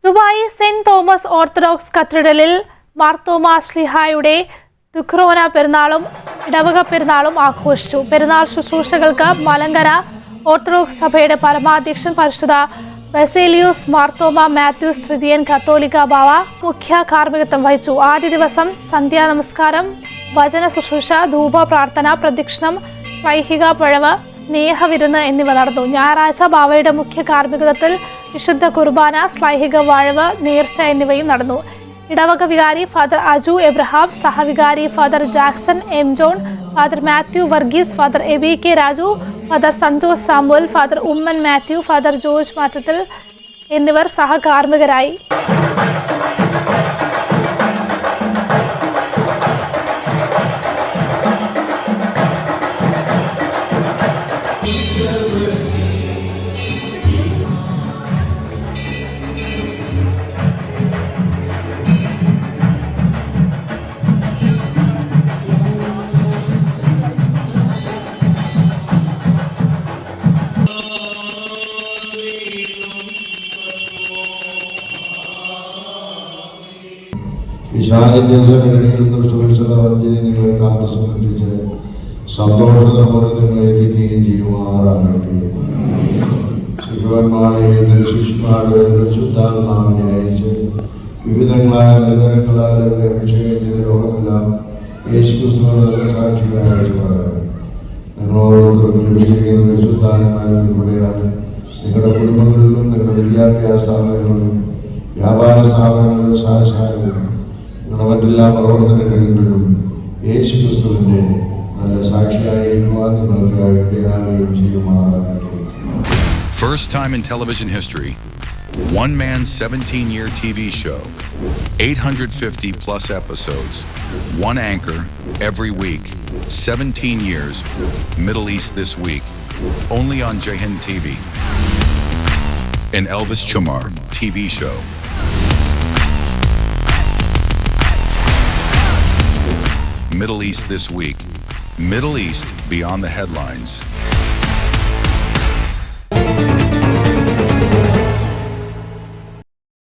Dubai saint Thomas orthodox കത്തീഡ്രലിൽ മാർത്തോമാ ശ്ലീഹായുടെ ദുഃഖ്റോന പെരുന്നാളും ഇടവക പെരുന്നാളും ആഘോഷിച്ചു. പെരുന്നാൾ ശുശ്രൂഷകൾക്ക് മലങ്കര ഓർത്തഡോക്സ് സഭയുടെ പരമാധ്യക്ഷൻ പരിശുദ്ധ ബസേലിയോസ് മാർത്തോമാ മാത്യൂസ് തൃതീയൻ കത്തോലിക്ക ബാവ മുഖ്യ കാർമ്മികത്വം വഹിച്ചു. ആദ്യ ദിവസം സന്ധ്യാ നമസ്കാരം, വചന ശുശ്രൂഷ, ധൂപ പ്രാർത്ഥന, പ്രദക്ഷിണം, ശ്ലൈഹിക പഴവ്, സ്നേഹവിരുന്ന് എന്നിവ നടന്നു. ഞായറാഴ്ച ബാവയുടെ മുഖ്യ കാർമ്മികത്വത്തിൽ വിശുദ്ധ കുർബാന, ശ്ലൈഹിക വാഴവ്, നേർച്ച എന്നിവയും നടന്നു. ഇടവക വികാരി ഫാദർ അജു എബ്രഹാം, സഹവികാരി father Jackson M John, father Mathew Varghese, father Abi K Raju, father Santhosh Samuel, father Oommen Mathew, father George Mattathil എന്നിവർ സഹകാർമ്മികരായി. നിങ്ങളെ കാത്തു സംരക്ഷിച്ച് സന്തോഷത്തോടെ നിങ്ങളെ എത്തിക്കുകയും ചെയ്യുമാറാകട്ടെ. ശിശുവന്മാരെ ശിശുമാരുടെ ശുദ്ധാത്മാവിനെ അയച്ച് വിവിധങ്ങളായ നിർദ്ദയങ്ങളാൽ അവരെ അഭിഷേകം ചെയ്ത ലോകമെല്ലാം യേശുക്രിസ്തുവിന്റെ സാക്ഷികളെ അയച്ചു പറയാം. നിങ്ങൾ ഓരോരുത്തർക്കും ലഭിച്ചിരിക്കുന്ന പരിശുദ്ധാത്മാവിലൂടെയാണ് നിങ്ങളുടെ കുടുംബങ്ങളിലും നിങ്ങളുടെ വിദ്യാഭ്യാസ സ്ഥാപനങ്ങളിലും വ്യാപാര സ്ഥാപനങ്ങളിലും ശാലകളിലും നിങ്ങളുടെ മറ്റെല്ലാ പ്രവർത്തന രംഗങ്ങളിലും യേശുക്രിസ്തുവിന്റെ നല്ല സാക്ഷിയായിരിക്കുവാൻ നിങ്ങൾക്ക് ഇടയാകുകയും ചെയ്യുമാറാകട്ടെ. First time in television history, one man's 17-year TV show, 850 plus episodes, one anchor every week, 17 years, Middle East This Week, only on Jahin TV. An Elvis Chumar TV show. Middle East This Week. Middle East beyond the headlines.